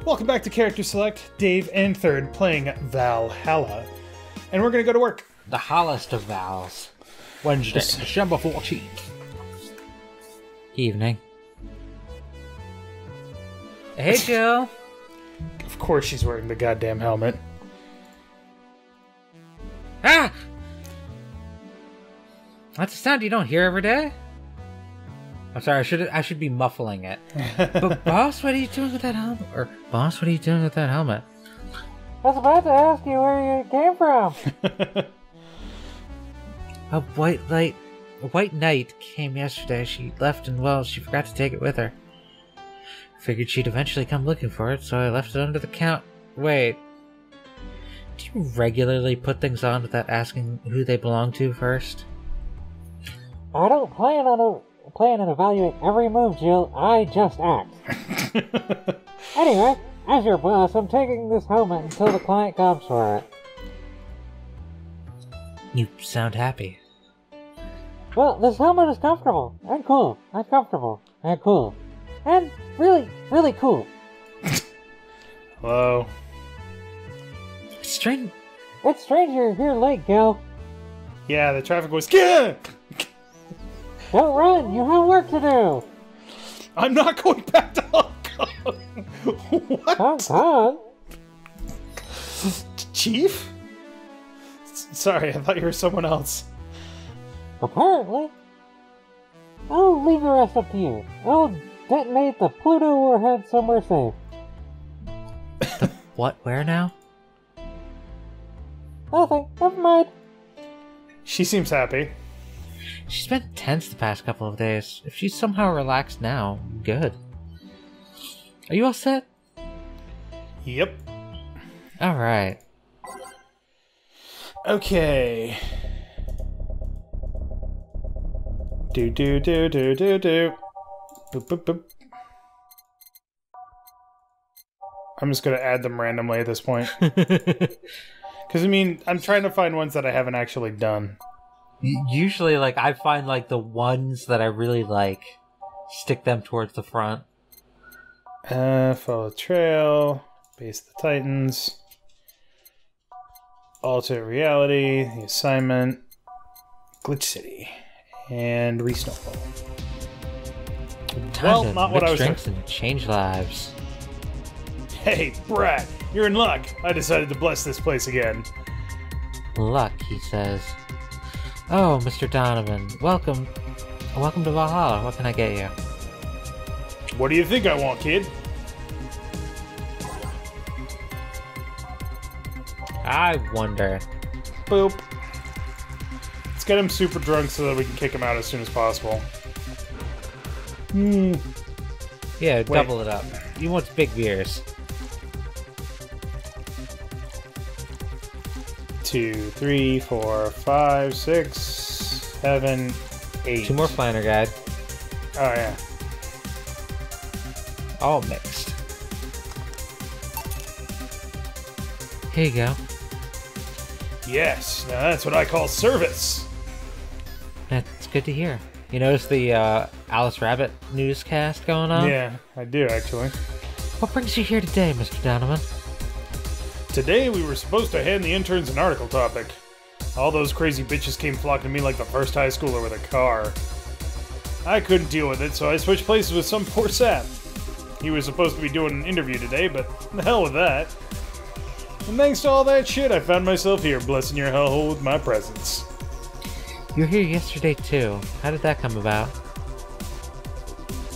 Welcome back to Character Select, Dave and Third playing Valhalla. And we're going to go to work. The hollest of Vals. Wednesday, December 14th. Evening. Hey, Jill. Of course she's wearing the goddamn helmet. Ah! That's a sound you don't hear every day. I'm sorry, I should be muffling it. But boss, what are you doing with that helmet? Or boss, what are you doing with that helmet? I was about to ask you where you came from. A white knight came yesterday. She left and, well, she forgot to take it with her. Figured she'd eventually come looking for it, so I left it under the count. Wait. Do you regularly put things on without asking who they belong to first? I don't plan and evaluate every move, Jill. I just act. Anyway, as your boss, I'm taking this helmet until the client comes for it. You sound happy. Well, this helmet is comfortable and cool and comfortable and cool and really, really cool. Hello. It's strange you're here late, Gil. Yeah, the traffic was... Yeah! Don't run, you have work to do. I'm not going back to Hong Kong. What? Hong Kong? Chief? Sorry, I thought you were someone else. Apparently. I'll leave the rest up to you. I'll detonate the Pluto warhead somewhere safe. What? Where now? Nothing. Never mind. She seems happy. She's been tense the past couple of days. If she's somehow relaxed now, good. Are you all set? Yep. Alright. Okay. Do. Boop, boop, boop. I'm just gonna add them randomly at this point. Because, I mean, I'm trying to find ones that I haven't actually done. Usually, like, I find, like, the ones that I really like, stick them towards the front. Follow trail, base the Titans, alternate reality, the assignment, glitch city, and re-snowball. Well, not what I was drinks and change lives. Hey, Brad, you're in luck. I decided to bless this place again. Luck, he says. Oh, Mr. Donovan, welcome to Valhalla. What can I get you? What do you think I want, kid? I wonder. Boop. Let's get him super drunk so that we can kick him out as soon as possible. Yeah, double it up. He wants big beers. 2, 3, 4, 5, 6, 7, 8. 2 more Flanner Guide. Oh, yeah. All mixed. Here you go. Yes, now that's what I call service. That's good to hear. You notice the Alice Rabbit newscast going on? Yeah, I do, actually. What brings you here today, Mr. Donovan? Today we were supposed to hand the interns an article topic. All those crazy bitches came flocking to me like the first high schooler with a car. I couldn't deal with it, so I switched places with some poor sap. He was supposed to be doing an interview today, but the hell with that. And thanks to all that shit, I found myself here, blessing your hellhole with my presence. You were here yesterday, too. How did that come about?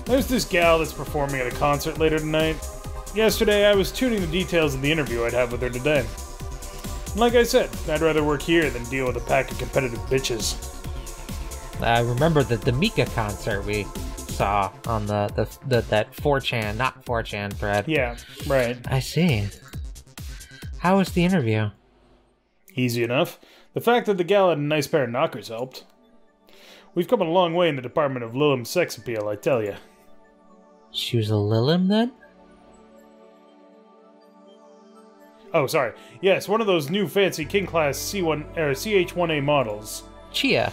There's this gal that's performing at a concert later tonight. Yesterday, I was tuning the details of the interview I'd have with her today. And like I said, I'd rather work here than deal with a pack of competitive bitches. I remember the Mika concert we saw on that 4chan, not 4chan thread. Yeah, right. I see. How was the interview? Easy enough. The fact that the gal had a nice pair of knockers helped. We've come a long way in the department of Lilim's sex appeal, I tell ya. She was a Lilim, then? Oh, sorry. Yes, one of those new fancy King-class CH-1A models. Chia.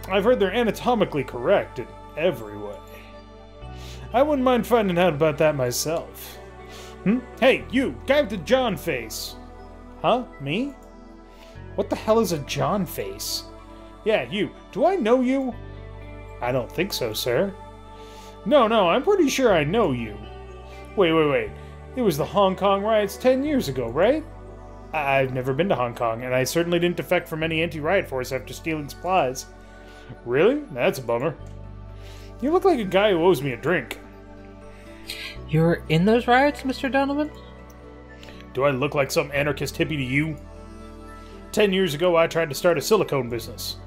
I've heard they're anatomically correct in every way. I wouldn't mind finding out about that myself. Hey, you! Guy with the John face! Huh? Me? What the hell is a John face? Yeah, you. Do I know you? I don't think so, sir. No, I'm pretty sure I know you. Wait. It was the Hong Kong riots 10 years ago, right? I've never been to Hong Kong, and I certainly didn't defect from any anti-riot force after stealing supplies. Really? That's a bummer. You look like a guy who owes me a drink. You were in those riots, Mr. Donovan? Do I look like some anarchist hippie to you? 10 years ago, I tried to start a silicone business.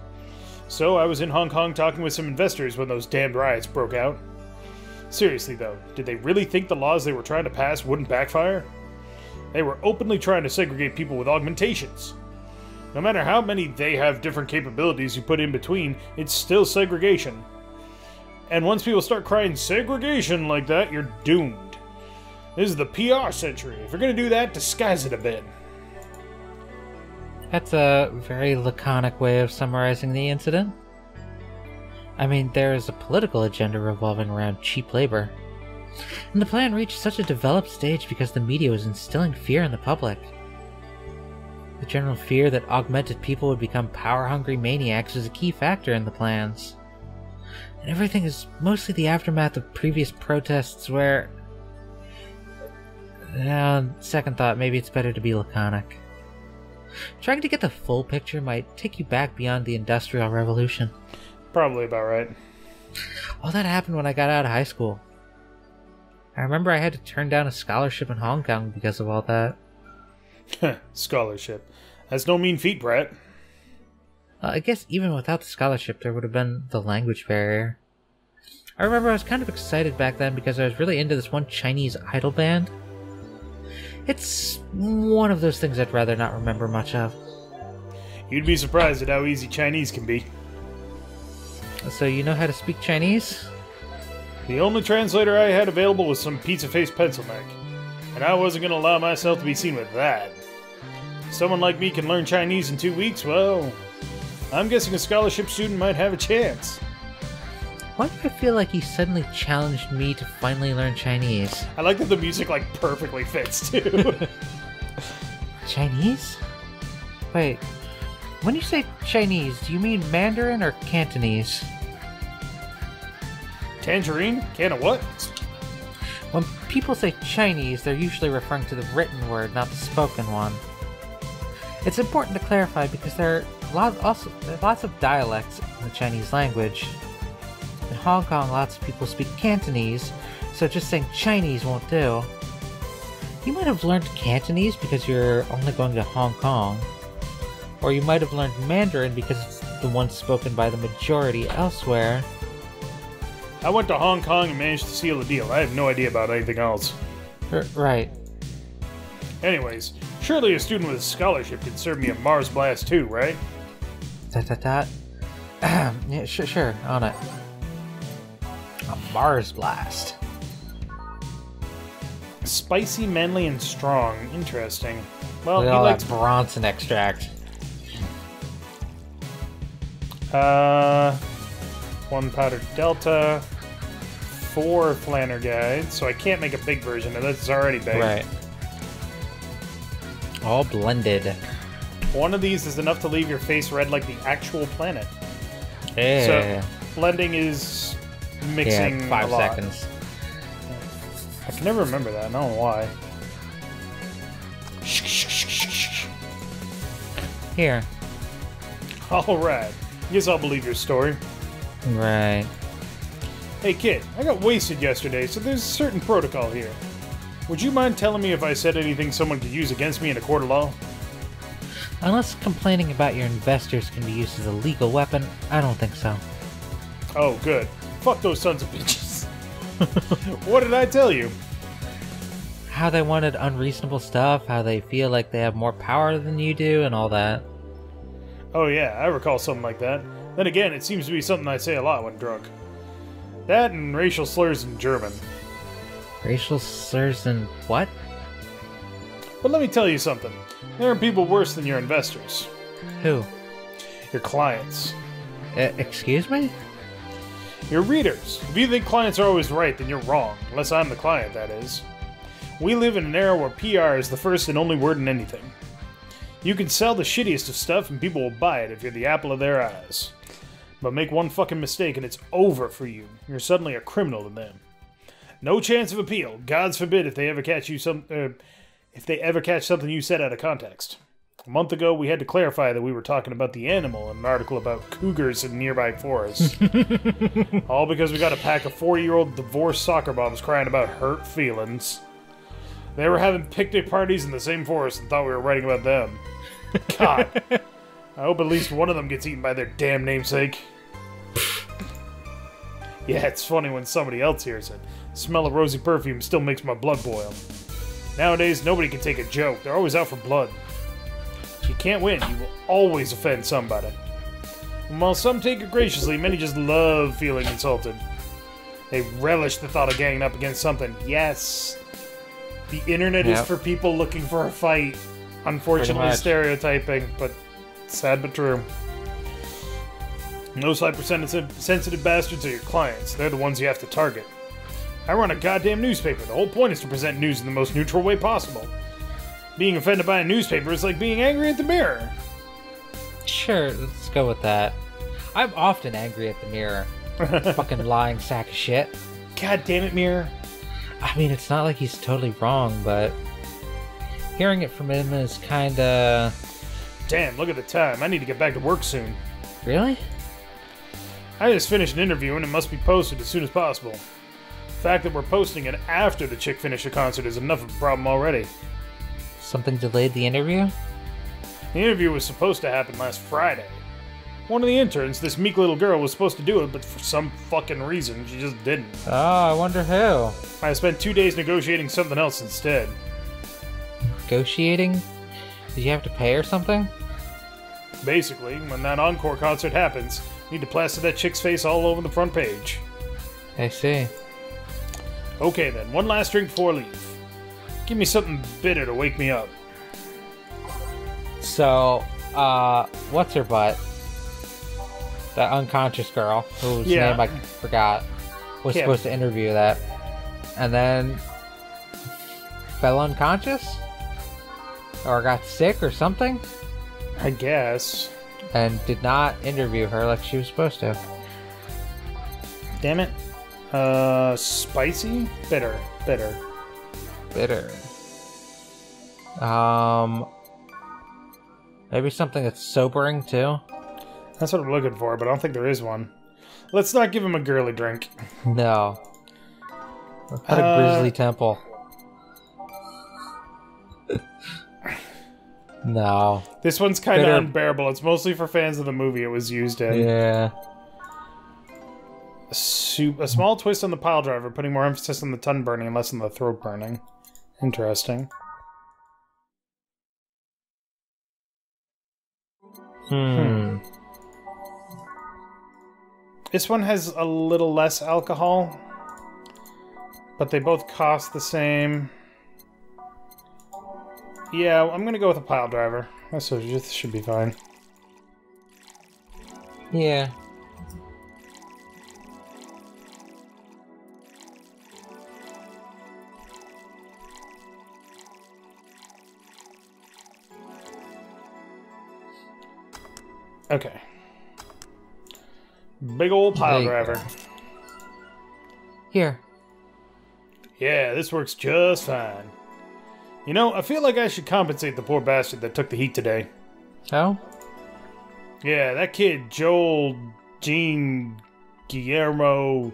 So I was in Hong Kong talking with some investors when those damned riots broke out. Seriously, though, did they really think the laws they were trying to pass wouldn't backfire? They were openly trying to segregate people with augmentations. No matter how many they have different capabilities you put in between, it's still segregation. And once people start crying segregation like that, you're doomed. This is the PR century. If you're gonna do that, disguise it a bit. That's a very laconic way of summarizing the incident. I mean, there is a political agenda revolving around cheap labor. And the plan reached such a developed stage because the media was instilling fear in the public. The general fear that augmented people would become power-hungry maniacs was a key factor in the plans. And everything is mostly the aftermath of previous protests where... On second thought, maybe it's better to be laconic. Trying to get the full picture might take you back beyond the Industrial Revolution. Probably about right. All that happened when I got out of high school. I remember I had to turn down a scholarship in Hong Kong because of all that. Scholarship. That's no mean feat, Brett. I guess even without the scholarship, there would have been the language barrier. I remember I was kind of excited back then because I was really into this one Chinese idol band. It's one of those things I'd rather not remember much of. You'd be surprised at how easy Chinese can be. So you know how to speak Chinese? The only translator I had available was some pizza-faced pencil neck, and I wasn't going to allow myself to be seen with that. If someone like me can learn Chinese in 2 weeks, well, I'm guessing a scholarship student might have a chance. Why do I feel like you suddenly challenged me to finally learn Chinese? I like that the music, like, perfectly fits, too. Chinese? Wait, when you say Chinese, do you mean Mandarin or Cantonese? Tangerine? Can of what? When people say Chinese, they're usually referring to the written word, not the spoken one. It's important to clarify because there are lots of dialects in the Chinese language. In Hong Kong, lots of people speak Cantonese, so just saying Chinese won't do. You might have learned Cantonese because you're only going to Hong Kong. Or you might have learned Mandarin because it's the one spoken by the majority elsewhere. I went to Hong Kong and managed to seal a deal. I have no idea about anything else. Right. Anyways, surely a student with a scholarship could serve me a Mars Blast too, right? Yeah, sure, on it. A Mars Blast. Spicy, manly, and strong. Interesting. Well, Look at he all likes... that Bronson extract. 1 powdered Delta, 4 Flanner guides, so I can't make a big version of this. It's already big. Right. All blended. One of these is enough to leave your face red like the actual planet. Yeah. So, blending is mixing 5 a lot. seconds. I can never remember that. I don't know why. Here. Alright. Guess I'll believe your story. Right. Hey kid, I got wasted yesterday, so there's a certain protocol here. Would you mind telling me if I said anything someone could use against me in a court of law? Unless complaining about your investors can be used as a legal weapon, I don't think so. Oh, good. Fuck those sons of bitches. What did I tell you? How they wanted unreasonable stuff, how they feel like they have more power than you do, and all that. Oh yeah, I recall something like that. Then again, it seems to be something I say a lot when drunk. That and racial slurs in German. Racial slurs and what? But let me tell you something. There are people worse than your investors. Who? Your clients. Excuse me? Your readers. If you think clients are always right, then you're wrong. Unless I'm the client, that is. We live in an era where PR is the first and only word in anything. You can sell the shittiest of stuff and people will buy it if you're the apple of their eyes. But make one fucking mistake and it's over for you. You're suddenly a criminal to them. No chance of appeal. God's forbid if they ever catch you if they ever catch something you said out of context. A month ago, we had to clarify that we were talking about the animal in an article about cougars in nearby forests. All because we got a pack of 40-year-old divorced soccer moms crying about hurt feelings. They were having picnic parties in the same forest and thought we were writing about them. God. I hope at least one of them gets eaten by their damn namesake. Yeah, it's funny when somebody else hears it. The smell of rosy perfume still makes my blood boil. Nowadays, nobody can take a joke. They're always out for blood. You can't win. You will always offend somebody. And while some take it graciously, many just love feeling insulted. They relish the thought of ganging up against something. Yes, the internet is for people looking for a fight. Unfortunately stereotyping, but sad but true. Those hypersensitive bastards are your clients. They're the ones you have to target. I run a goddamn newspaper. The whole point is to present news in the most neutral way possible. Being offended by a newspaper is like being angry at the mirror. Sure, let's go with that. I'm often angry at the mirror. Fucking lying sack of shit. God damn it, mirror. I mean, it's not like he's totally wrong, but hearing it from him is kinda... Damn, look at the time. I need to get back to work soon. Really? I just finished an interview and it must be posted as soon as possible. The fact that we're posting it after the chick finished the concert is enough of a problem already. Something delayed the interview? The interview was supposed to happen last Friday. One of the interns, this meek little girl, was supposed to do it, but for some fucking reason, she just didn't. Oh, I wonder who. I spent 2 days negotiating something else instead. Negotiating? Did you have to pay or something? Basically, when that encore concert happens, you need to plaster that chick's face all over the front page. I see. Okay then, one last drink before I leave. Give me something bitter to wake me up. So, what's her butt? That unconscious girl, whose name I forgot, was supposed to interview that. And then fell unconscious? Or got sick or something? I guess. And did not interview her like she was supposed to. Damn it. Spicy? Bitter. Bitter. Bitter. Maybe something that's sobering too? That's what I'm looking for, but I don't think there is one. Let's not give him a girly drink. No. What a grisly temple. No. This one's kind of unbearable. It's mostly for fans of the movie it was used in. Yeah. A small twist on the pile driver, putting more emphasis on the tongue burning and less on the throat burning. Interesting. This one has a little less alcohol, but they both cost the same. Yeah, I'm gonna go with a pile driver. This should be fine. Yeah. Okay. Big old pile driver. Here. Yeah, this works just fine. You know, I feel like I should compensate the poor bastard that took the heat today. Oh? Yeah, that kid, Joel, Gene, Guillermo,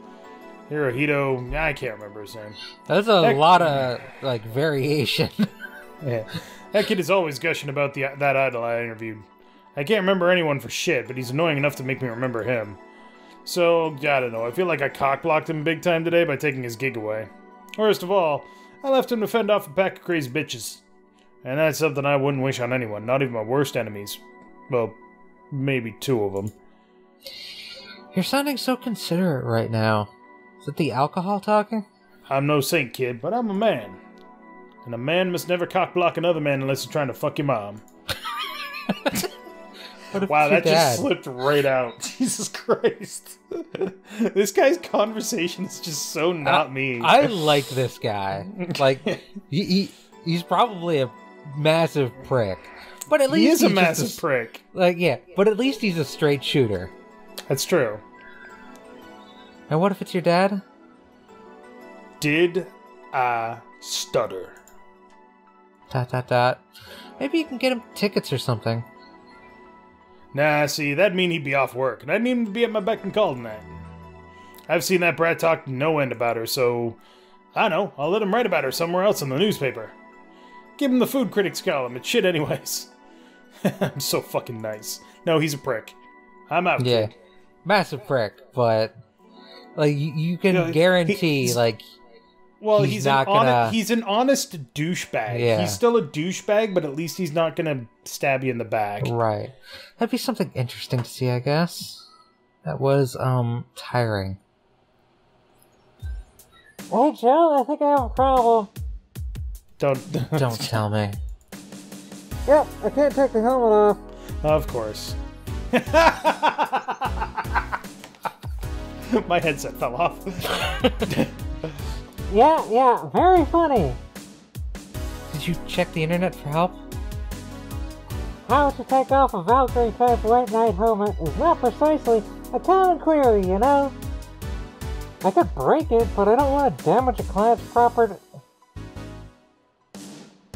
Hirohito, I can't remember his name. That's a lot of, like, variation. Yeah. That kid is always gushing about that idol I interviewed. I can't remember anyone for shit, but he's annoying enough to make me remember him. So, I don't know, I feel like I cock-blocked him big time today by taking his gig away. Worst of all, I left him to fend off a pack of crazy bitches. And that's something I wouldn't wish on anyone, not even my worst enemies. Well, maybe 2 of them. You're sounding so considerate right now. Is it the alcohol talking? I'm no saint, kid, but I'm a man. And a man must never cock-block another man unless he's trying to fuck your mom. What if Wow, it's your that just dad? slipped right out. Jesus Christ. This guy's conversation is just so not me. I like this guy. Like, he's probably a massive prick. But at least He is a he's massive just prick. Like, yeah, but at least he's a straight shooter. That's true. And what if it's your dad? Did I stutter? ... Maybe you can get him tickets or something. Nah, see, that'd mean he'd be off work, and I'd need him to be at my beck and call tonight. I've seen that brat talk no end about her, so... I don't know, I'll let him write about her somewhere else in the newspaper. Give him the food critics column, it's shit anyways. I'm so fucking nice. No, he's a prick. I'm out, Yeah, kid. massive prick, but... Like, you can guarantee, like... Well, he's not gonna... he's an honest douchebag. Yeah. He's still a douchebag, but at least he's not gonna stab you in the back. Right. That'd be something interesting to see, I guess. That was, tiring. Hey, Joe, I think I have a problem. Don't tell me. Yep, I can't take the helmet off. Of course. My headset fell off. Yeah, very funny. Did you check the internet for help? How to take off a Valkyrie-type White Knight helmet is not precisely a common query, you know? I could break it, but I don't want to damage a client's property.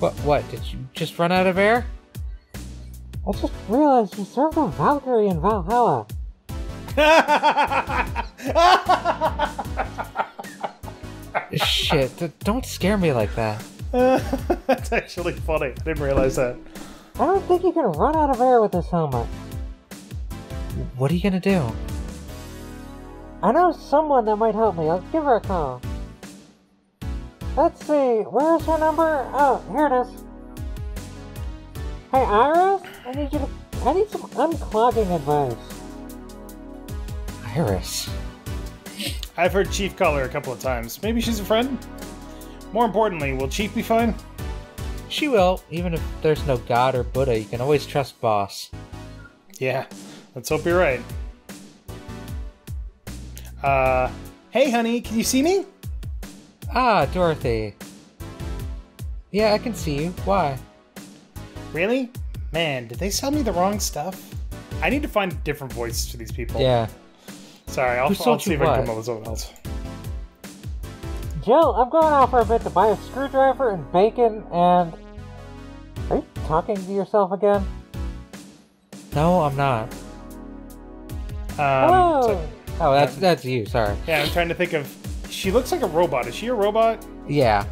What? Did you just run out of air? I just realized you served a Valkyrie in Valhalla. Shit, don't scare me like that. That's actually funny. I didn't realize that. I don't think you can run out of air with this helmet. What are you gonna do? I know someone that might help me. I'll give her a call. Let's see, where's her number? Oh, here it is. Hey, Iris? I need some unclogging advice. Iris. I've heard Chief call her a couple of times. Maybe she's a friend? More importantly, will Chief be fine? She will. Even if there's no god or Buddha, you can always trust Boss. Yeah, let's hope you're right. Hey honey, can you see me? Ah, Dorothy. Yeah, I can see you. Why? Really? Man, did they sell me the wrong stuff? I need to find different voices for these people. Yeah. Sorry, I'll sold see you if I can what? come up with someone else. Jill, I'm going out for a bit to buy a screwdriver and bacon and... Are you talking to yourself again? No, I'm not. Hello! So- Oh, that's you. Sorry. yeah, I'm trying to think of... She looks like a robot. Is she a robot? Yeah.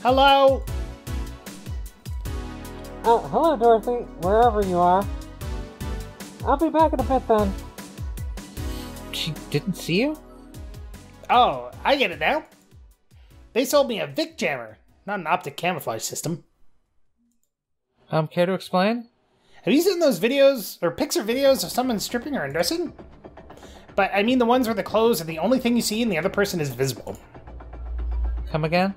Hello? Oh, hello, Dorothy, wherever you are. I'll be back in a bit then. She didn't see you? Oh, I get it now. They sold me a Vic jammer, not an optic camouflage system. Care to explain? Have you seen those videos, or pics or videos of someone stripping or undressing? But I mean the ones where the clothes are the only thing you see and the other person is visible. Come again?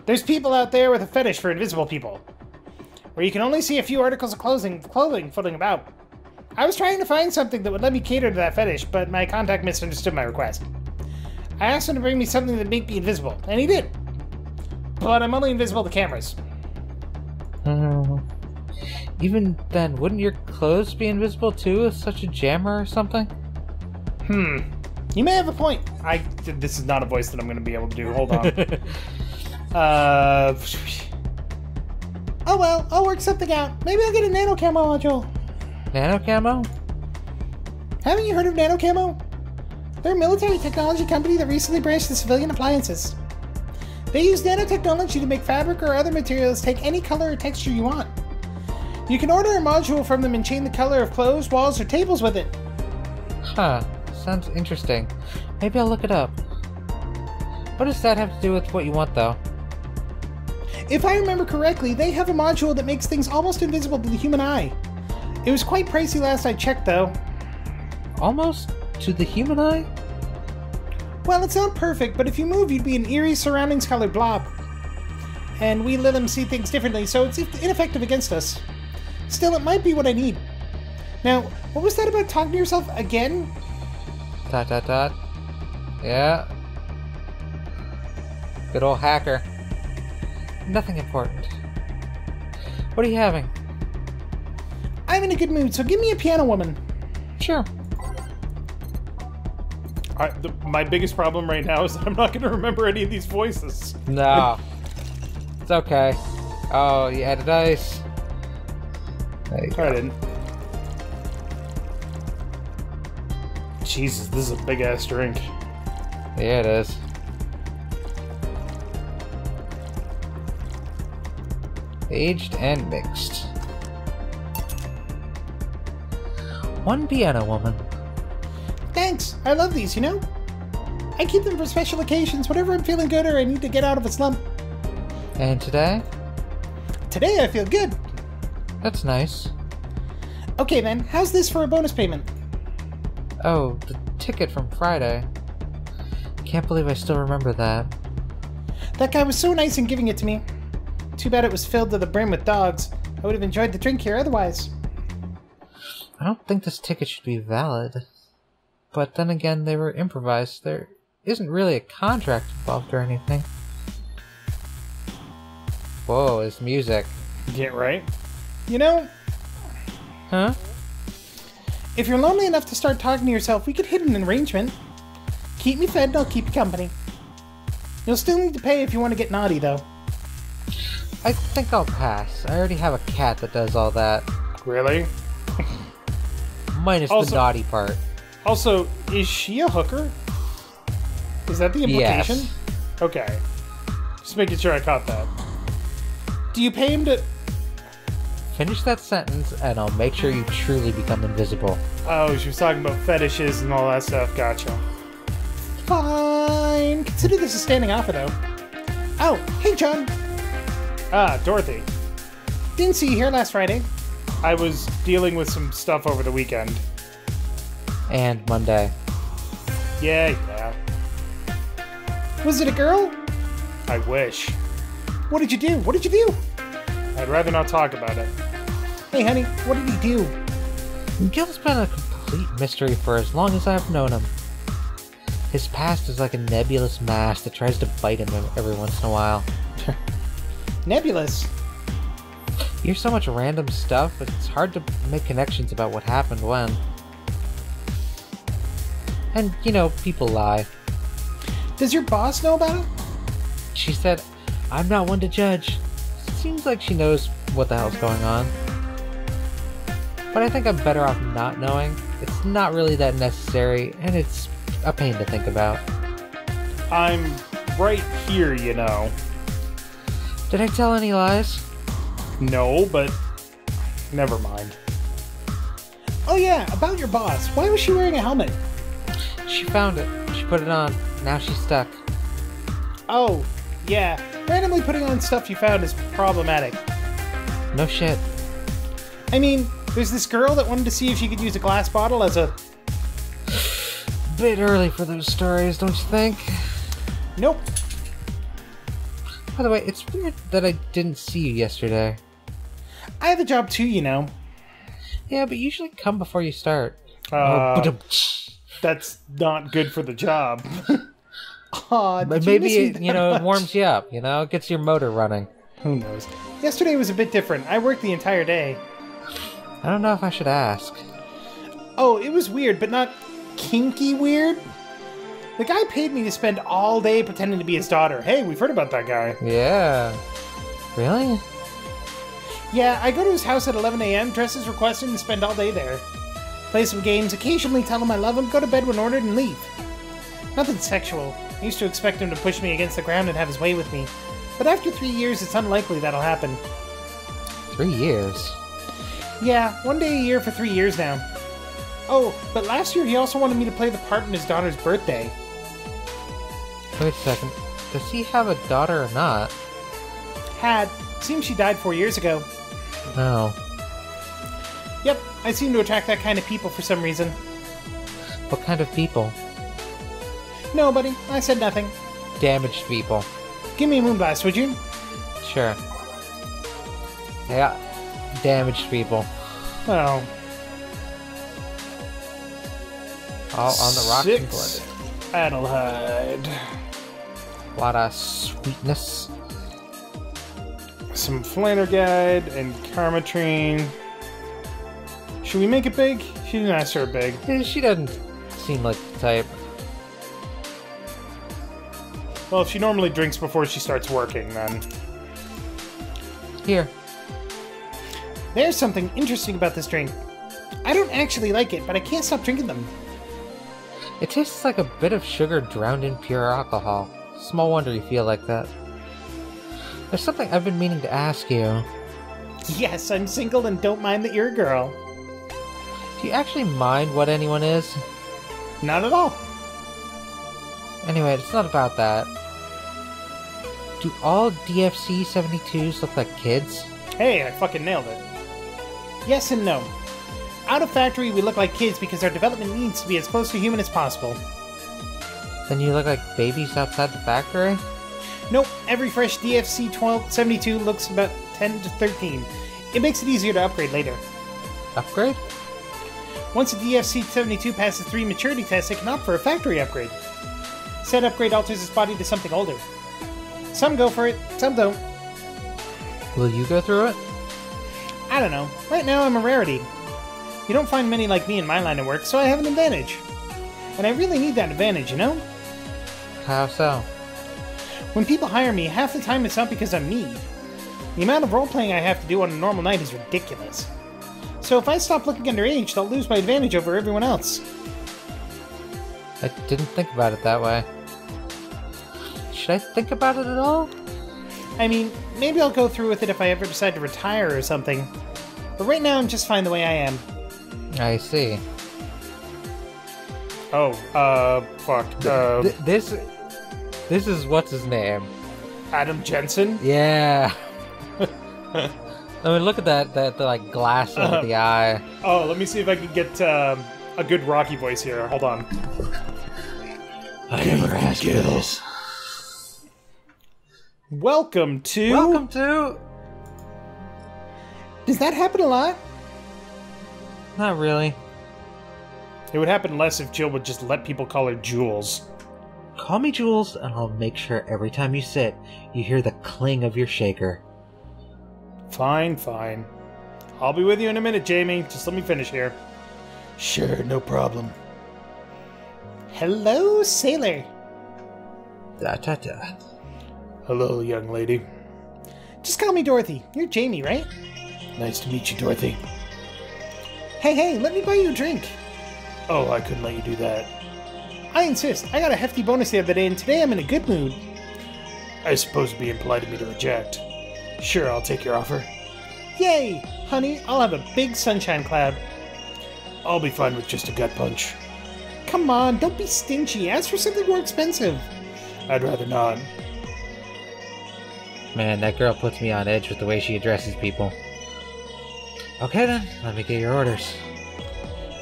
There's people out there with a fetish for invisible people, where you can only see a few articles of clothing floating about. I was trying to find something that would let me cater to that fetish, but my contact misunderstood my request. I asked him to bring me something that made me invisible, and he did. But I'm only invisible to cameras. Even then, wouldn't your clothes be invisible too with such a jammer or something? You may have a point. This is not a voice that I'm going to be able to do. Hold on. Oh well, I'll work something out. Maybe I'll get a nano camo module. Nano camo? Haven't you heard of nano camo? They're a military technology company that recently branched to civilian appliances. They use nanotechnology to make fabric or other materials take any color or texture you want. You can order a module from them and change the color of clothes, walls, or tables with it. Huh. Sounds interesting. Maybe I'll look it up. What does that have to do with what you want, though? If I remember correctly, they have a module that makes things almost invisible to the human eye. It was quite pricey last I checked, though. Almost to the human eye? Well, it's not perfect, but if you move, you'd be an eerie surroundings-colored blob. And we let them see things differently, so it's ineffective against us. Still, it might be what I need. Now, what was that about talking to yourself again? ... Yeah. Good old hacker. Nothing important. What are you having? I'm in a good mood, so give me a piano woman. Sure. My biggest problem right now is that I'm not going to remember any of these voices. No. It's okay. Oh, you added ice. There you go. I didn't. Jesus, this is a big-ass drink. Yeah, it is. Aged and mixed. One piano woman. Thanks. I love these, you know? I keep them for special occasions, whenever I'm feeling good or I need to get out of a slump. And today? Today I feel good. That's nice. Okay then, how's this for a bonus payment? Oh, the ticket from Friday. Can't believe I still remember that. That guy was so nice in giving it to me. Too bad it was filled to the brim with dogs. I would have enjoyed the drink here otherwise. I don't think this ticket should be valid. But then again, they were improvised. There isn't really a contract involved or anything. Whoa, it's music. Yeah, right? You know, Huh? if you're lonely enough to start talking to yourself, we could hit an arrangement. Keep me fed and I'll keep you company. You'll still need to pay if you want to get naughty, though. I think I'll pass. I already have a cat that does all that. Really? Minus Also- the naughty part. Also, is she a hooker? Is that the implication? Yes. Okay. Just making sure I caught that. Do you pay him to... Finish that sentence and I'll make sure you truly become invisible. Oh, she was talking about fetishes and all that stuff. Gotcha. Fine. Consider this a standing offer, though. Oh, hey, John. Ah, Dorothy. Didn't see you here last Friday. I was dealing with some stuff over the weekend. And Monday. Yeah. Was it a girl? I wish. What did you do? What did you do? I'd rather not talk about it. Hey, honey, what did he do? Gil's been a complete mystery for as long as I've known him. His past is like a nebulous mass that tries to bite him every once in a while. Nebulous. You hear so much random stuff, it's hard to make connections about what happened when. And, you know, people lie. Does your boss know about it? She said, I'm not one to judge. Seems like she knows what the hell's going on. But I think I'm better off not knowing. It's not really that necessary, and it's a pain to think about. I'm right here, you know. Did I tell any lies? No, but never mind. Oh yeah, about your boss. Why was she wearing a helmet? She found it. She put it on. Now she's stuck. Oh, yeah. Randomly putting on stuff you found is problematic. No shit. I mean, there's this girl that wanted to see if she could use a glass bottle as a... Bit early for those stories, don't you think? Nope. By the way, it's weird that I didn't see you yesterday. I have a job too, you know. Yeah, but usually come before you start. That's not good for the job. Aw, But did maybe miss me it, that you know, it much? warms you up, you know? It gets your motor running. Who knows? Yesterday was a bit different. I worked the entire day. I don't know if I should ask. Oh, it was weird, but not kinky weird. The guy paid me to spend all day pretending to be his daughter. Hey, we've heard about that guy. Yeah. Really? Yeah, I go to his house at 11 a.m., dress as requested, and spend all day there. Play some games, occasionally tell him I love him, go to bed when ordered, and leave. Nothing sexual. I used to expect him to push me against the ground and have his way with me. But after 3 years, it's unlikely that'll happen. 3 years? Yeah, 1 day a year for 3 years now. Oh, but last year he also wanted me to play the part in his daughter's birthday. Wait a second. Does he have a daughter or not? Had. Seems she died 4 years ago. No. Yep, I seem to attract that kind of people for some reason. What kind of people? Nobody. I said nothing. Damaged people. Give me a moonblast, would you? Sure. Yeah. damaged people. Oh. All on the rocks and Six. blended. Adelheid. A lot of sweetness. Some Flannerguide and Karmatrine. Should we make it big? She didn't ask her big. She doesn't seem like the type. Well, if she normally drinks before she starts working, then... Here. There's something interesting about this drink. I don't actually like it, but I can't stop drinking them. It tastes like a bit of sugar drowned in pure alcohol. Small wonder you feel like that. There's something I've been meaning to ask you. Yes, I'm single and don't mind that you're a girl. Do you actually mind what anyone is? Not at all. Anyway, it's not about that. Do all DFC 72s look like kids? Hey, I fucking nailed it. Yes and no. Out of factory, we look like kids because our development needs to be as close to human as possible. Then you look like babies outside the factory? Nope, every fresh DFC 72 looks about 10 to 13. It makes it easier to upgrade later. Upgrade? Once a DFC 72 passes 3 maturity tests, it can opt for a factory upgrade. Said upgrade alters its body to something older. Some go for it, some don't. Will you go through it? I don't know. Right now, I'm a rarity. You don't find many like me in my line of work, so I have an advantage. And I really need that advantage, you know? How so? When people hire me, half the time it's not because I'm me. The amount of role-playing I have to do on a normal night is ridiculous. So if I stop looking underage, I'll lose my advantage over everyone else. I didn't think about it that way. Should I think about it at all? I mean, maybe I'll go through with it if I ever decide to retire or something. But right now I'm just fine the way I am. I see. Oh, fuck. This is what's his name? Adam Jensen? Yeah. I mean, look at that like glass over the eye. Oh, let me see if I can get a good Rocky voice here. Hold on. I never asked for this. Welcome to... Welcome to... Does that happen a lot? Not really. It would happen less if Jill would just let people call her Jules. Call me Jules, and I'll make sure every time you sit, you hear the cling of your shaker. Fine, fine. I'll be with you in a minute, Jamie. Just let me finish here. Sure, no problem. Hello, sailor. Da-da-da. Hello, young lady. Just call me Dorothy. You're Jamie, right? Nice to meet you, Dorothy. Hey, let me buy you a drink. Oh, I couldn't let you do that. I insist. I got a hefty bonus the other day, and today I'm in a good mood. I suppose it'd be impolite of me to reject. Sure, I'll take your offer. Yay! Honey, I'll have a big sunshine cloud. I'll be fine with just a gut punch. Come on, don't be stingy. Ask for something more expensive. I'd rather not. Man, that girl puts me on edge with the way she addresses people. Okay then, let me get your orders.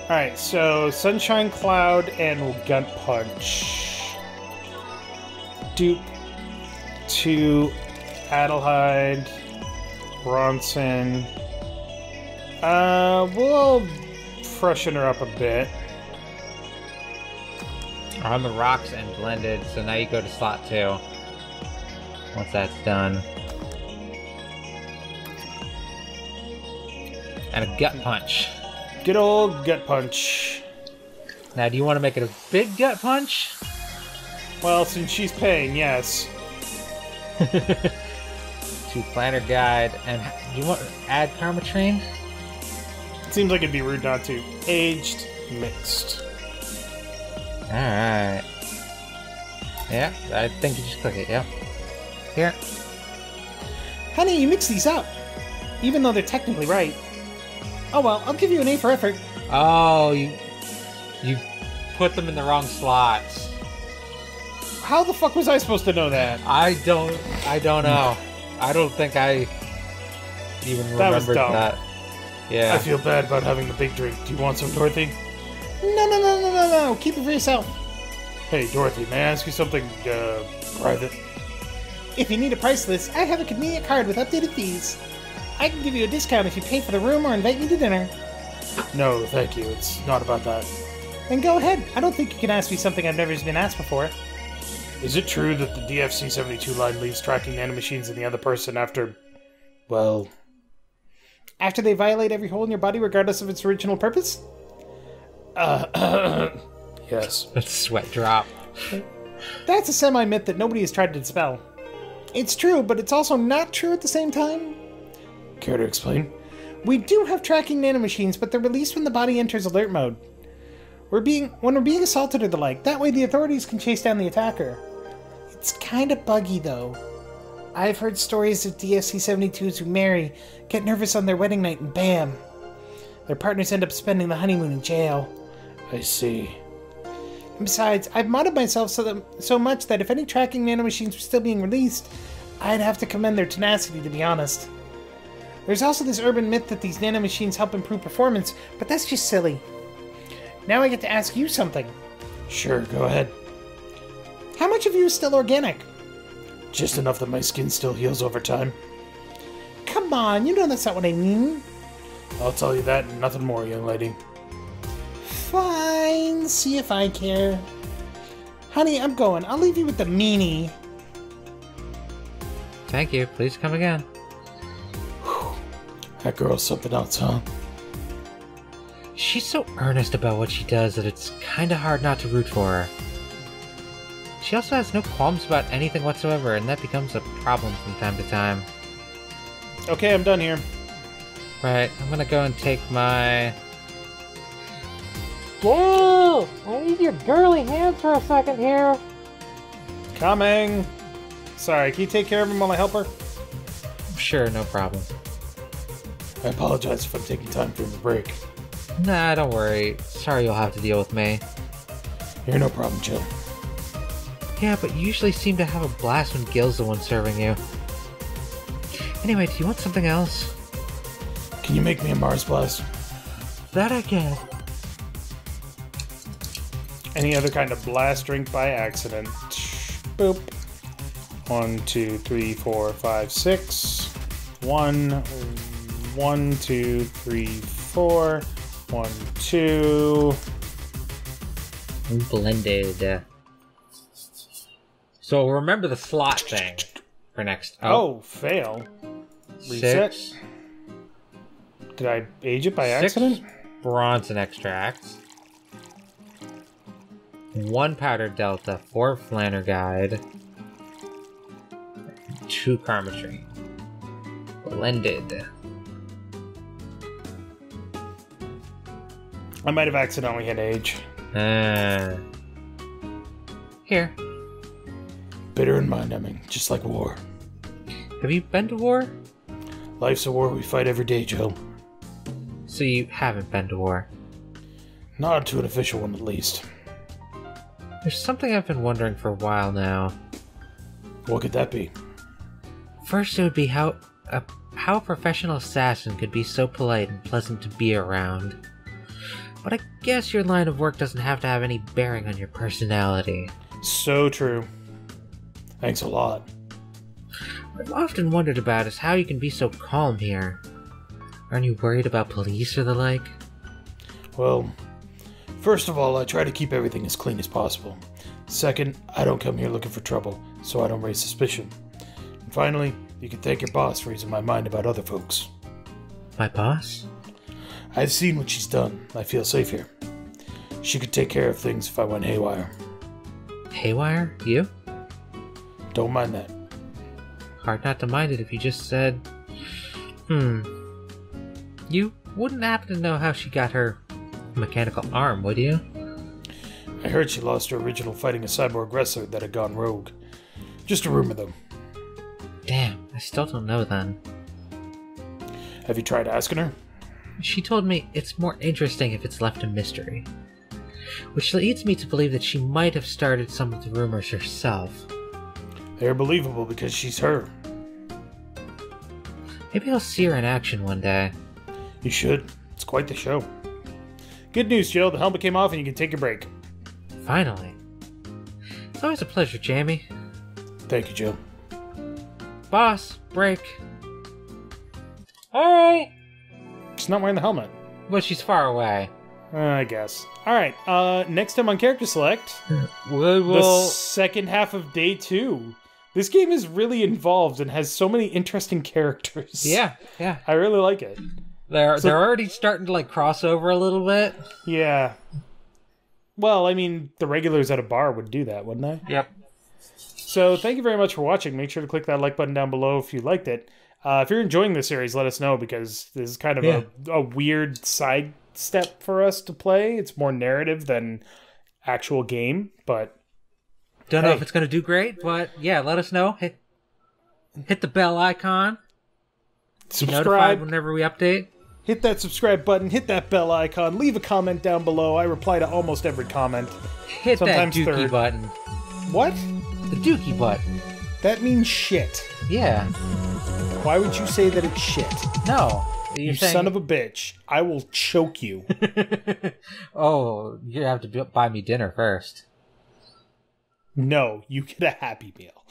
Alright, so Sunshine Cloud and Gut Punch. Dupe to Adelheid, Bronson. We'll freshen her up a bit. On the rocks and blended, so now you go to slot 2. Once that's done. And a gut punch. Good old Gut Punch. Now, do you want to make it a big gut punch? Well, since she's paying, yes. To planner guide, and do you want to add Karmatrine? It seems like it'd be rude not to. Aged, mixed. Alright. Yeah, I think you just click it, yeah. Here. Honey, you mix these up. Even though they're technically right. Oh well, I'll give you an A for effort. Oh, you put them in the wrong slots. How the fuck was I supposed to know that? I don't know. I don't think I even That was remembered dumb. that. Yeah. I feel bad about having the big drink. Do you want some, Dorothy? No. Keep it for yourself. Hey, Dorothy, may I ask you something, private? If you need a price list, I have a convenient card with updated fees. I can give you a discount if you pay for the room or invite me to dinner. No, thank you. It's not about that. Then go ahead. I don't think you can ask me something I've never been asked before. Is it true that the DFC-72 line leaves tracking nanomachines in the other person after... well... After they violate every hole in your body regardless of its original purpose? Yes. A sweat drop. That's a semi-myth that nobody has tried to dispel. It's true, but it's also not true at the same time. Care to explain? We do have tracking nanomachines, but they're released when the body enters alert mode. When we're being assaulted or the like. That way the authorities can chase down the attacker. It's kinda buggy, though. I've heard stories of DFC-72s who marry, get nervous on their wedding night, and bam! Their partners end up spending the honeymoon in jail. I see. And besides, I've modded myself so much that if any tracking nanomachines were still being released, I'd have to commend their tenacity, to be honest. There's also this urban myth that these nanomachines help improve performance, but that's just silly. Now I get to ask you something. Sure, go ahead. How much of you is still organic? Just enough that my skin still heals over time. Come on, you know that's not what I mean. I'll tell you that and nothing more, young lady. Fine, see if I care. Honey, I'm going. I'll leave you with the meanie. Thank you. Please come again. That girl's something else, huh? She's so earnest about what she does that it's kinda hard not to root for her. She also has no qualms about anything whatsoever, and that becomes a problem from time to time. Okay, I'm done here. Right, I'm gonna go and take my... Jill! I need your girly hands for a second here. Coming! Sorry, can you take care of him while I help her? Sure, no problem. I apologize if I'm taking time for the break. Nah, don't worry. Sorry you'll have to deal with me. You're no problem, Jill. Yeah, but you usually seem to have a blast when Gil's the one serving you. Anyway, do you want something else? Can you make me a Mars Blast? That I can. Any other kind of blast drink by accident. Boop. 1, 2, 3, 4, 5, 6. 1, 2, 3, 4. 1, 2. Blended. So remember the slot thing for next. Oh, fail. Reset. 6. Did I age it by 6 accident? Bronze extracts. 1 powder delta, 4 flanner guide, 2 karma-tree. Blended. I might have accidentally hit age. Here. Bitter and mind-numbing, just like war. Have you been to war? Life's a war we fight every day, Joe. So you haven't been to war. Not to an official one, at least. There's something I've been wondering for a while now. What could that be? First, it would be how a professional assassin could be so polite and pleasant to be around. But I guess your line of work doesn't have to have any bearing on your personality. So true. Thanks a lot. What I've often wondered about is how you can be so calm here. Aren't you worried about police or the like? Well, first of all, I try to keep everything as clean as possible. Second, I don't come here looking for trouble, so I don't raise suspicion. And finally, you can thank your boss for easing my mind about other folks. My boss? I've seen what she's done. I feel safe here. She could take care of things if I went haywire. Haywire? You? Don't mind that. Hard not to mind it if you just said... You wouldn't happen to know how she got her mechanical arm, would you? I heard she lost her original fighting a cyborg wrestler that had gone rogue. Just a rumor, though. Damn, I still don't know then. Have you tried asking her? She told me it's more interesting if it's left a mystery. Which leads me to believe that she might have started some of the rumors herself. They're believable because she's her. Maybe I'll see her in action one day. You should. It's quite the show. Good news, Jill. The helmet came off and you can take a break. Finally. It's always a pleasure, Jamie. Thank you, Jill. Boss, break. Alright. She's not wearing the helmet. But she's far away. I guess. Alright, next time on Character Select, We the will... second half of day 2. This game is really involved and has so many interesting characters. Yeah, yeah. I really like it. They're already starting to, like, cross over a little bit. Yeah. Well, I mean, the regulars at a bar would do that, wouldn't they? Yep. So thank you very much for watching. Make sure to click that like button down below if you liked it. If you're enjoying the series, let us know, because this is kind of a weird side step for us to play. It's more narrative than actual game, but Don't know if it's going to do great, but yeah, let us know. Hit the bell icon. Be notified subscribe. whenever we update. Hit that subscribe button. Hit that bell icon. Leave a comment down below. I reply to almost every comment. Hit Sometimes that dookie third. button. What? The dookie button. That means shit. Yeah. Why would you say that it's shit? No. You son of a bitch. I will choke you. Oh, you have to buy me dinner first. No, you get a Happy Meal.